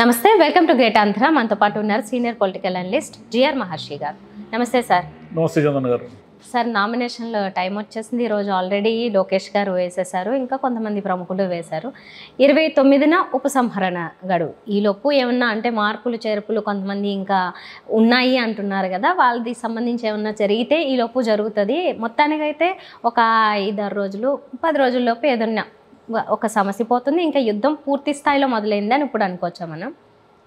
నమస్తే, welcome to great Andhra. మనతో పాటు ఉన్నారు సీనియర్ పొలిటికల్ అనలిస్ట్ జిఆర్ మహర్షి గారు. నమస్తే సార్. నమస్తే చందన్ గారు. సార్, నామినేషన్లో టైం వచ్చేసింది. ఈరోజు ఆల్రెడీ లోకేష్ గారు వేసేశారు, ఇంకా కొంతమంది ప్రముఖులు వేశారు. 29న ఉపసంహరణ గడువు. ఈలోపు ఏమన్నా అంటే మార్పులు చేర్పులు కొంతమంది ఇంకా ఉన్నాయి అంటున్నారు కదా, వాళ్ళకి సంబంధించి ఏమన్నా జరిగితే ఈలోపు జరుగుతుంది. మొత్తానికైతే ఒక 5-6 రోజులు 10 రోజుల్లోపు ఏదన్నా ఒక సమస్య పోతుంది, ఇంకా యుద్ధం పూర్తి స్థాయిలో మొదలైందని ఇప్పుడు అనుకోవచ్చా మనం?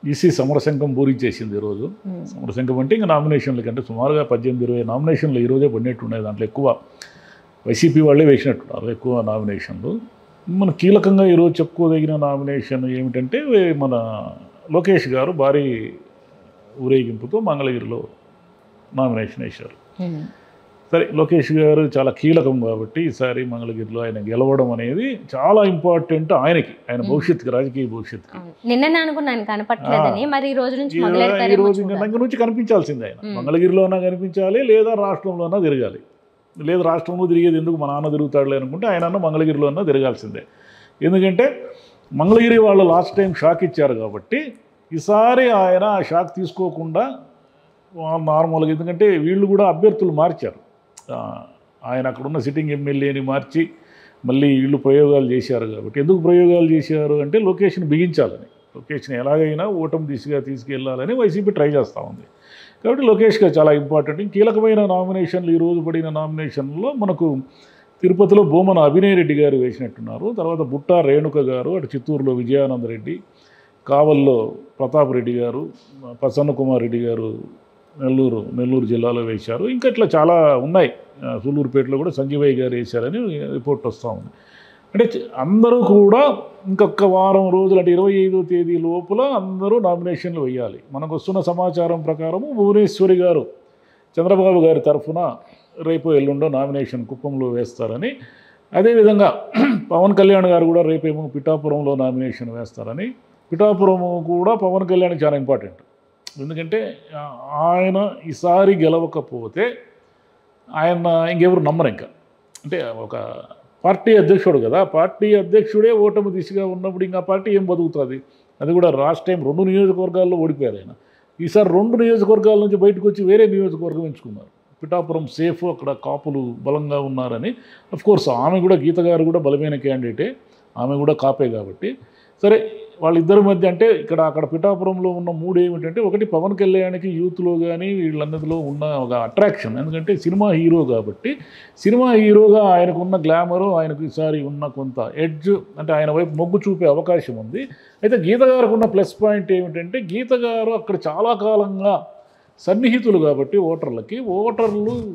ఈసీ సమరశంఖం పూరించేసింది ఈరోజు. సమరశంఖం అంటే ఇంకా నామినేషన్ల కంటే సుమారుగా 18-20 నామినేషన్లు ఈరోజే పడినట్టున్నాయి. దాంట్లో ఎక్కువ వైసీపీ వాళ్ళే వేసినట్టున్నారు, ఎక్కువ నామినేషన్లు. మన కీలకంగా ఈరోజు చెప్పుకోదగిన నామినేషన్ ఏమిటంటే, మన లోకేష్ గారు భారీ ఊరేగింపుతో మంగళగిరిలో నామినేషన్ వేశారు. సరే, లోకేష్ గారు చాలా కీలకం కాబట్టి ఈసారి మంగళగిరిలో ఆయన గెలవడం అనేది చాలా ఇంపార్టెంట్ ఆయనకి, ఆయన భవిష్యత్తుకి, రాజకీయ భవిష్యత్తుకి. నిన్ననే అనుకున్నాను కనపట్లేదని, మరి ఈ రోజు నుంచి ఈ రోజు దగ్గర నుంచి కనిపించాల్సిందే ఆయన. మంగళగిరిలోనా కనిపించాలి, లేదా రాష్ట్రంలోనా తిరగాలి. లేదా రాష్ట్రంలో తిరిగేది ఎందుకు, మా నాన్న తిరుగుతాడులే అనుకుంటే ఆయన మంగళగిరిలోనా తిరగాల్సిందే. ఎందుకంటే మంగళగిరి వాళ్ళు లాస్ట్ టైం షాక్ ఇచ్చారు కాబట్టి ఈసారి ఆయన ఆ షాక్ తీసుకోకుండా నార్మల్గా, ఎందుకంటే వీళ్ళు కూడా అభ్యర్థులు మార్చారు. ఆయన అక్కడున్న సిట్టింగ్ ఎమ్మెల్యేని మార్చి మళ్ళీ వీళ్ళు ప్రయోగాలు చేశారు కాబట్టి, ఎందుకు ప్రయోగాలు చేశారు అంటే లొకేషన్ బిగించాలని, లొకేషన్ ఎలాగైనా ఓటమి దిశగా తీసుకెళ్లాలని వైసీపీ ట్రై చేస్తూ ఉంది. కాబట్టి లొకేష్గా చాలా ఇంపార్టెంట్. కీలకమైన నామినేషన్లు ఈరోజు పడిన నామినేషన్లో మనకు తిరుపతిలో బోమన అభినయ్ రెడ్డి గారు వేసినట్టున్నారు. తర్వాత బుట్టా రేణుక గారు, అటు చిత్తూరులో విజయానంద రెడ్డి, కావల్లో ప్రతాప్ రెడ్డి గారు, ప్రసన్న కుమార్ రెడ్డి గారు నెల్లూరు జిల్లాలో వేశారు. ఇంకా ఇట్లా చాలా ఉన్నాయి. సూలూరుపేటలో కూడా సంజీవయ్య గారు వేశారని రిపోర్ట్ వస్తూ ఉంది. అంటే అందరూ కూడా ఇంకొక వారం రోజులు, అంటే 25వ తేదీ లోపల అందరూ నామినేషన్లు వేయాలి. మనకు వస్తున్న సమాచారం ప్రకారము భువనేశ్వరి గారు చంద్రబాబు గారి తరఫున రేపు ఎల్లుండో నామినేషన్ కుప్పంలో వేస్తారని, అదేవిధంగా పవన్ కళ్యాణ్ గారు కూడా రేపేమో పిఠాపురంలో నామినేషన్ వేస్తారని. పిఠాపురం కూడా పవన్ కళ్యాణ్ చాలా ఇంపార్టెంట్. ఎందుకంటే ఆయన ఈసారి గెలవకపోతే ఆయన ఇంకెవరు నమ్మరు. ఇంకా అంటే ఒక పార్టీ అధ్యక్షుడు కదా, పార్టీ అధ్యక్షుడే ఓటమి దిశగా ఉన్నప్పుడు ఇంకా పార్టీ ఏం బతుకుతుంది? అది కూడా లాస్ట్ టైం 2 నియోజకవర్గాల్లో ఓడిపోయారు ఆయన. ఈసారి 2 నియోజకవర్గాల నుంచి బయటకు వచ్చి వేరే నియోజకవర్గం ఎంచుకున్నారు. పిఠాపురం సేఫ్, అక్కడ కాపులు బలంగా ఉన్నారని. అఫ్కోర్స్ ఆమె కూడా, గీత గారు కూడా బలమైన క్యాండిడేటే, ఆమె కూడా కాపే కాబట్టి. సరే, వాళ్ళిద్దరి మధ్య అంటే అక్కడ పిఠాపురంలో ఉన్న 3 ఏమిటంటే, ఒకటి పవన్ కళ్యాణ్కి యూత్లో కానీ వీళ్ళన్నదిలో ఉన్న ఒక అట్రాక్షన్. ఎందుకంటే సినిమా హీరో కాబట్టి, సినిమా హీరోగా ఆయనకున్న గ్లామరు, ఆయనకు ఈసారి ఉన్న కొంత ఎడ్జ్, అంటే ఆయన వైపు మొగ్గు చూపే అవకాశం ఉంది. అయితే గీత గారికి ఉన్న ప్లస్ పాయింట్ ఏమిటంటే, గీత గారు అక్కడ చాలా కాలంగా సన్నిహితులు కాబట్టి ఓటర్లు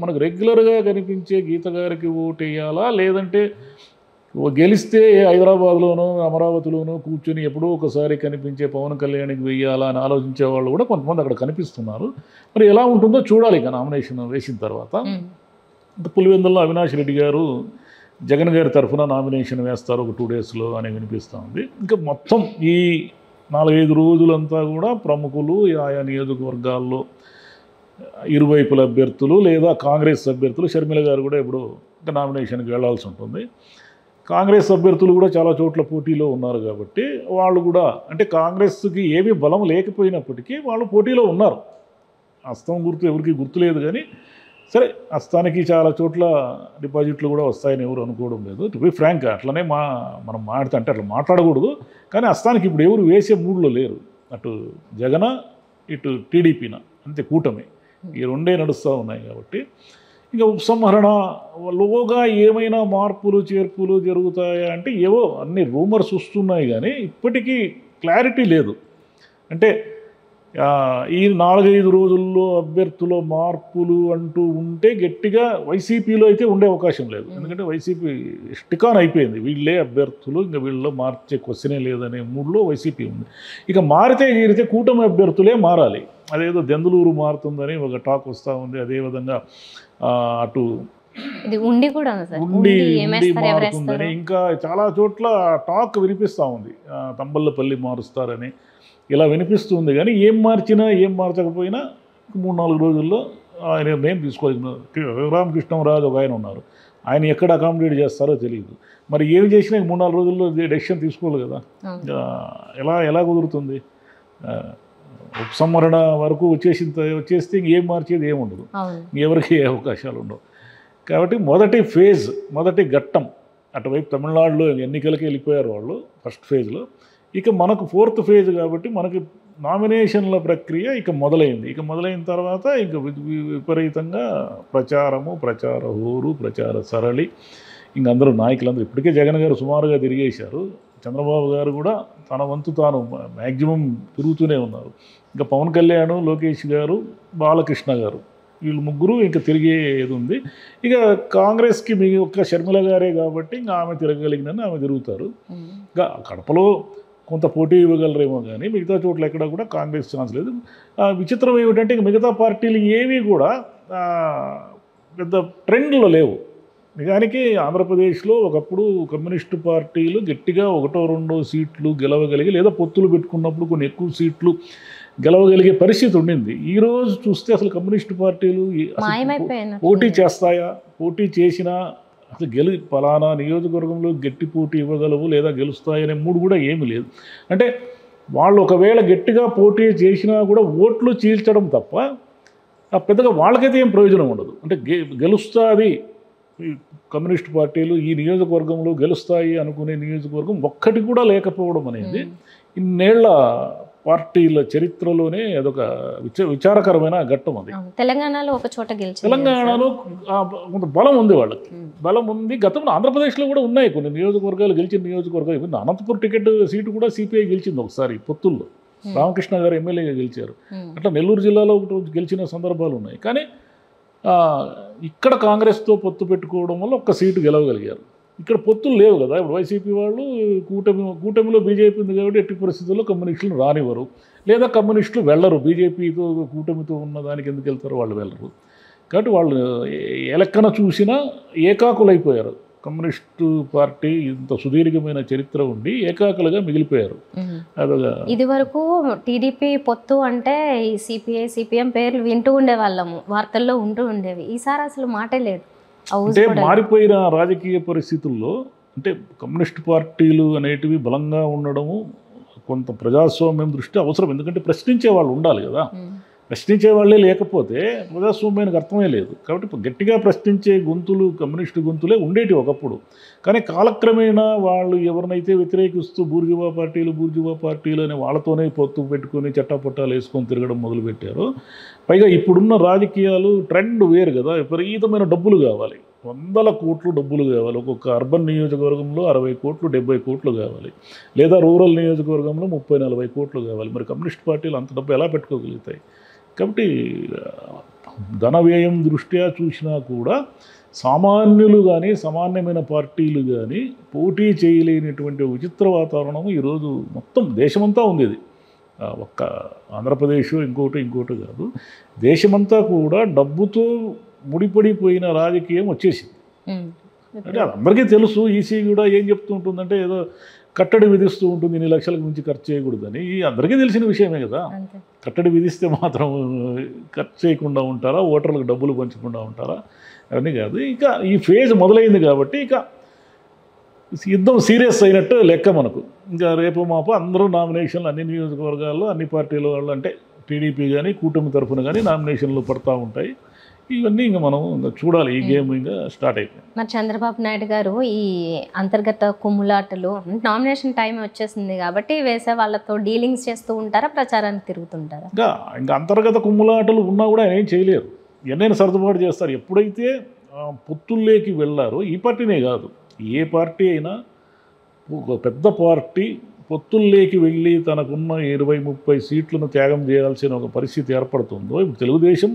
మనకు రెగ్యులర్గా కనిపించే గీత గారికి ఓటు వేయాలా, లేదంటే గెలిస్తే హైదరాబాద్లోనో అమరావతిలోనో కూర్చొని ఎప్పుడో ఒకసారి కనిపించే పవన్ కళ్యాణ్కి వెయ్యాలా అని ఆలోచించే వాళ్ళు కూడా కొంతమంది అక్కడ కనిపిస్తున్నారు. మరి ఎలా ఉంటుందో చూడాలి ఇక నామినేషన్ వేసిన తర్వాత. పులివెందుల్లో అవినాష్ రెడ్డి గారు జగన్ గారి తరఫున నామినేషన్ వేస్తారు ఒక 2 డేస్లో అని వినిపిస్తూ ఉంది. ఇంకా మొత్తం ఈ 4-5 రోజులంతా కూడా ప్రముఖులు ఆయా నియోజకవర్గాల్లో ఇరువైపుల అభ్యర్థులు లేదా కాంగ్రెస్ అభ్యర్థులు, షర్మిల గారు కూడా ఇప్పుడు నామినేషన్కి వెళ్లాల్సి ఉంటుంది. కాంగ్రెస్ అభ్యర్థులు కూడా చాలా చోట్ల పోటీలో ఉన్నారు కాబట్టి వాళ్ళు కూడా, అంటే కాంగ్రెస్కి ఏమీ బలం లేకపోయినప్పటికీ వాళ్ళు పోటీలో ఉన్నారు. హస్తం గుర్తు ఎవరికి గుర్తులేదు కానీ, సరే హస్తానికి చాలా చోట్ల డిపాజిట్లు కూడా వస్తాయని ఎవరు అనుకోవడం లేదు. టు బి ఫ్రాంక్, అట్లనే మనం అంటే అట్లా మాట్లాడకూడదు. కానీ హస్తానికి ఇప్పుడు ఎవరు వేసే మూడ్లో లేరు. అటు జగన, ఇటు టీడీపీన, అంతే కూటమి, ఈ 2 నడుస్తూ ఉన్నాయి కాబట్టి ఇంకా ఉపసంహరణలోగా ఏమైనా మార్పులు చేర్పులు జరుగుతాయా అంటే ఏవో అన్ని రూమర్స్ వస్తున్నాయి కానీ ఇప్పటికీ క్లారిటీ లేదు. అంటే ఈ 4-5 రోజుల్లో అభ్యర్థుల మార్పులు అంటూ ఉంటే గట్టిగా వైసీపీలో అయితే ఉండే అవకాశం లేదు. ఎందుకంటే వైసీపీ స్టికాన్ అయిపోయింది, వీళ్ళే అభ్యర్థులు, ఇంకా వీళ్ళలో మార్చే క్వశ్చనే లేదనే మూడ్లో వైసీపీ ఉంది. ఇక మారితే కూటమి అభ్యర్థులే మారాలి. అదేదో దెందులూరు మారుతుందని ఒక టాక్ వస్తూ ఉంది. అదేవిధంగా అటు ఉండి మారుతుందని ఇంకా చాలా చోట్ల టాక్ వినిపిస్తూ ఉంది. తంబళ్ళపల్లి మారుస్తారని ఇలా వినిపిస్తుంది. కానీ ఏం మార్చినా ఏం మార్చకపోయినా 3-4 రోజుల్లో ఆయన నిర్ణయం తీసుకోవాలి. రామకృష్ణరాజు ఒక ఆయన ఉన్నారు, ఆయన ఎక్కడ అకామిడేట్ చేస్తారో తెలియదు. మరి ఏం చేసినా 3-4 రోజుల్లో డెసిషన్ తీసుకోవాలి కదా. ఎలా కుదురుతుంది? ఉపసంహరణ వరకు వచ్చేస్తే ఇంకేం మార్చేది ఏముండదు, ఎవరికి ఏ అవకాశాలు ఉండవు. కాబట్టి మొదటి ఘట్టం అటువైపు తమిళనాడులో ఎన్నికలకి వెళ్ళిపోయారు వాళ్ళు ఫస్ట్ ఫేజ్లో. ఇక మనకు 4th ఫేజ్ కాబట్టి మనకి నామినేషన్ల ప్రక్రియ ఇక మొదలైన తర్వాత ఇక విపరీతంగా ప్రచార హోరు, ప్రచార సరళి. ఇంక అందరూ నాయకులందరూ ఇప్పటికే జగన్ గారు సుమారుగా తిరిగేశారు. చంద్రబాబు గారు కూడా తన వంతు తాను మ్యాక్సిమం తిరుగుతూనే ఉన్నారు. ఇంకా పవన్ కళ్యాణ్, లోకేష్ గారు, బాలకృష్ణ గారు వీళ్ళు ముగ్గురు ఇంకా తిరిగేది ఉంది. ఇక కాంగ్రెస్కి మీ ఒక్క షర్మిల గారే కాబట్టి ఇంకా ఆమె తిరగలిగినని ఆమె తిరుగుతారు. ఇంకా కడపలో కొంత పోటీ ఇవ్వగలరేమో కానీ మిగతా చోట్ల ఎక్కడ కూడా కాంగ్రెస్ ఛాన్స్ లేదు. విచిత్రం ఏమిటంటే ఇంక మిగతా పార్టీలు ఏవి కూడా పెద్ద ట్రెండ్లో లేవు. నిజానికి ఆంధ్రప్రదేశ్లో ఒకప్పుడు కమ్యూనిస్టు పార్టీలు గట్టిగా 1-2 సీట్లు గెలవగలిగి లేదా పొత్తులు పెట్టుకున్నప్పుడు కొన్ని ఎక్కువ సీట్లు గెలవగలిగే పరిస్థితి ఉండింది. ఈరోజు చూస్తే అసలు కమ్యూనిస్టు పార్టీలు పోటీ చేస్తాయా, పోటీ చేసినా అసలు ఫలానా నియోజకవర్గంలో గట్టి పోటీ ఇవ్వగలవు లేదా గెలుస్తాయనే మూడు కూడా ఏమీ లేదు. అంటే వాళ్ళు ఒకవేళ గట్టిగా పోటీ చేసినా కూడా ఓట్లు చీల్చడం తప్ప పెద్దగా వాళ్ళకైతే ఏం ప్రయోజనం ఉండదు. అంటే గెలుస్తుంది కమ్యూనిస్ట్ పార్టీలు ఈ నియోజకవర్గంలో గెలుస్తాయి అనుకునే నియోజకవర్గం ఒక్కటి కూడా లేకపోవడం అనేది ఇన్నేళ్ల పార్టీల చరిత్రలోనే అదొక విచారకరమైన ఘట్టం. అది తెలంగాణలో ఒక చోట గెలిచింది. తెలంగాణలో కొంత బలం ఉంది, వాళ్ళకి బలం ఉంది. గతంలో ఆంధ్రప్రదేశ్లో కూడా ఉన్నాయి కొన్ని నియోజకవర్గాలు, గెలిచిన నియోజకవర్గాలు. ఇప్పుడు అనంతపురం టికెట్ సీటు కూడా సిపిఐ గెలిచింది ఒకసారి పొత్తుల్లో, రామకృష్ణ గారు ఎమ్మెల్యేగా గెలిచారు. అట్లా నెల్లూరు జిల్లాలో ఒకటి గెలిచిన సందర్భాలు ఉన్నాయి. కానీ ఇక్కడ కాంగ్రెస్తో పొత్తు పెట్టుకోవడం వల్ల ఒక్క సీటు గెలవగలిగారు. ఇక్కడ పొత్తులు లేవు కదా. ఇప్పుడు వైసీపీ వాళ్ళు కూటమిలో బీజేపీ ఉంది కాబట్టి ఎట్టి పరిస్థితుల్లో కమ్యూనిస్టులు రానివ్వరు, లేదా కమ్యూనిస్టులు వెళ్ళరు. బీజేపీతో కూటమితో ఉన్నదానికి ఎందుకు వెళ్తారో వాళ్ళు వెళ్ళరు. కాబట్టి వాళ్ళు ఏ లెక్కన చూసినా ఏకాకులైపోయారు. కమ్యూనిస్టు పార్టీ ఇంత సుదీర్ఘమైన చరిత్ర ఉండి ఏకాకులుగా మిగిలిపోయారు. అదొక ఇది వరకు టీడీపీ పొత్తు అంటే ఈ సిపిఐ సిపిఎం పేర్లు వింటూ ఉండేవాళ్ళము, వార్తల్లో ఉంటూ ఉండేవి. ఈసారి అసలు మాటే లేదు. అంటే మారిపోయిన రాజకీయ పరిస్థితుల్లో అంటే కమ్యూనిస్ట్ పార్టీలు అనేటివి బలంగా ఉండడము కొంత ప్రజాస్వామ్యం దృష్టి అవసరం. ఎందుకంటే ప్రశ్నించే వాళ్ళు ఉండాలి కదా. ప్రశ్నించే వాళ్ళే లేకపోతే ప్రజాస్వామ్యానికి అర్థమే లేదు. కాబట్టి గట్టిగా ప్రశ్నించే గొంతులు కమ్యూనిస్టు గొంతులే ఉండేటి ఒకప్పుడు. కానీ కాలక్రమేణా వాళ్ళు ఎవరినైతే వ్యతిరేకిస్తూ బూర్జువా పార్టీలు అనే వాళ్ళతోనే పొత్తు పెట్టుకొని చట్టాపట్టాలు వేసుకొని తిరగడం మొదలుపెట్టారు. పైగా ఇప్పుడున్న రాజకీయాలు ట్రెండ్ వేరు కదా. విపరీతమైన డబ్బులు కావాలి, 100 కోట్లు డబ్బులు కావాలి. ఒక్కొక్క అర్బన్ నియోజకవర్గంలో 60 కోట్లు 70 కోట్లు కావాలి, లేదా రూరల్ నియోజకవర్గంలో 30-40 కోట్లు కావాలి. మరి కమ్యూనిస్ట్ పార్టీలు అంత డబ్బు ఎలా పెట్టుకోగలుగుతాయి? కాబట్టి ధన వ్యయం దృష్ట్యా చూసినా కూడా సామాన్యులు కానీ సామాన్యమైన పార్టీలు కానీ పోటీ చేయలేనటువంటి విచిత్ర వాతావరణం ఈరోజు మొత్తం దేశమంతా ఉంది. ఇది ఒక్క ఆంధ్రప్రదేశ్ ఇంకోటి కాదు, దేశమంతా కూడా డబ్బుతో ముడిపడిపోయిన రాజకీయం వచ్చేసింది. అంటే అది అందరికీ తెలుసు. ఈసీ కూడా ఏం చెప్తూ ఉంటుందంటే ఏదో కట్టడి విధిస్తూ ఉంటుంది, ఇన్ని లక్షలకు మించి ఖర్చు చేయకూడదని. అందరికీ తెలిసిన విషయమే కదా. కట్టడి విధిస్తే మాత్రం ఖర్చు చేయకుండా ఉంటారా, ఓటర్లకు డబ్బులు పంచకుండా ఉంటారా? అవన్నీ కాదు. ఇక ఈ ఫేజ్ మొదలైంది కాబట్టి ఇక యుద్ధం సీరియస్ అయినట్టు లెక్క మనకు. ఇంకా రేపు మాపు అందరూ నామినేషన్లు అన్ని నియోజకవర్గాల్లో అన్ని పార్టీల వాళ్ళు అంటే టీడీపీ కానీ కూటమి తరఫున కానీ నామినేషన్లు పడుతూ ఉంటాయి. ఇవన్నీ ఇంకా మనం చూడాలి. ఈ గేమ్ ఇంకా స్టార్ట్ అయిపోయింది. మరి చంద్రబాబు నాయుడు గారు ఈ అంతర్గత కుమ్ములాటలు నామినేషన్ టైం వచ్చేసింది కాబట్టి వేసే వాళ్ళతో డీలింగ్స్ చేస్తూ ఉంటారా, ప్రచారానికి తిరుగుతుంటారా? ఇంకా అంతర్గత కుమ్ములాటలు ఉన్నా కూడా ఆయన ఏం చేయలేరు, ఎన్నైనా సర్దుబాటు చేస్తారు. ఎప్పుడైతే పొత్తుల్లోకి వెళ్ళారో ఈ పార్టీనే కాదు, ఏ పార్టీ అయినా ఒక పెద్ద పార్టీ పొత్తుల్లోకి వెళ్ళి తనకున్న 20-30 సీట్లను త్యాగం చేయాల్సిన ఒక పరిస్థితి ఏర్పడుతుందో. ఇప్పుడు తెలుగుదేశం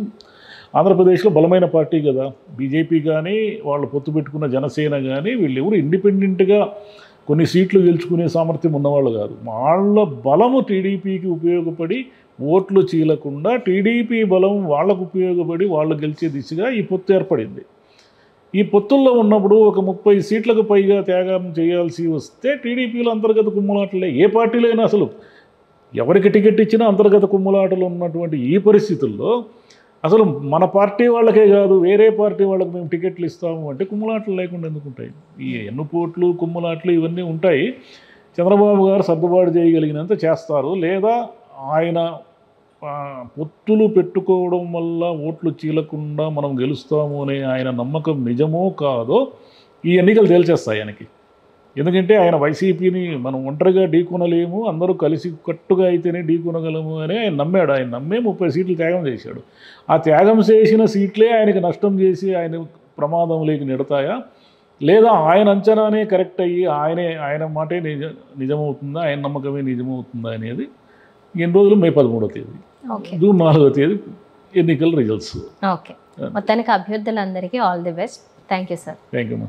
ఆంధ్రప్రదేశ్లో బలమైన పార్టీ కదా. బీజేపీ కానీ వాళ్ళు పొత్తు పెట్టుకున్న జనసేన కానీ వీళ్ళెవరు ఇండిపెండెంట్గా కొన్ని సీట్లు గెలుచుకునే సామర్థ్యం ఉన్నవాళ్ళు కాదు. వాళ్ళ బలము టీడీపీకి ఉపయోగపడి ఓట్లు చీలకుండా టీడీపీ బలం వాళ్ళకు ఉపయోగపడి వాళ్ళు గెలిచే దిశగా ఈ పొత్తు ఏర్పడింది. ఈ పొత్తుల్లో ఉన్నప్పుడు ఒక 30 సీట్లకు పైగా త్యాగం చేయాల్సి వస్తే టీడీపీలో అంతర్గత కుమ్ములాటలే. ఏ పార్టీలో అయినా అసలు ఎవరికి టికెట్ ఇచ్చినా అంతర్గత కుమ్ములాటలు ఉన్నటువంటి ఈ పరిస్థితుల్లో అసలు మన పార్టీ వాళ్ళకే కాదు వేరే పార్టీ వాళ్ళకి మేము టికెట్లు ఇస్తాము అంటే కుమ్ములాట్లు లేకుండా ఎందుకు ఉంటాయి? ఈ ఎన్నుపోట్లు కుమ్ములాట్లు ఇవన్నీ ఉంటాయి. చంద్రబాబు గారు సర్దుబాటు చేయగలిగినంత చేస్తారు. లేదా ఆయన పొత్తులు పెట్టుకోవడం వల్ల ఓట్లు చీలకుండా మనం గెలుస్తాము అనే ఆయన నమ్మకం నిజమో కాదో ఈ ఎన్నికలు తేల్చేస్తాయి ఆయనకి. ఎందుకంటే ఆయన వైసీపీని మనం ఒంటరిగా ఢీకొనలేము, అందరూ కలిసి కట్టుగా అయితేనే ఢీకొనగలము అని ఆయన నమ్మాడు. ఆయన నమ్మే 30 సీట్లు త్యాగం చేశాడు. ఆ త్యాగం చేసిన సీట్లే ఆయనకి నష్టం చేసి ఆయన ప్రమాదంలోకి నెడతాయా, లేదా ఆయన అంచనానే కరెక్ట్ అయ్యి ఆయన మాటే నిజమవుతుందా, ఆయన నమ్మకమే నిజమవుతుందా అనేది ఎన్ని రోజులు మే 13వ తేదీ, జూన్ 4వ తేదీ ఎన్నికల రిజల్ట్స్. ఓకే, మొత్తానికి అభ్యర్థులందరికీ all the best. Thank you sir. Thank you.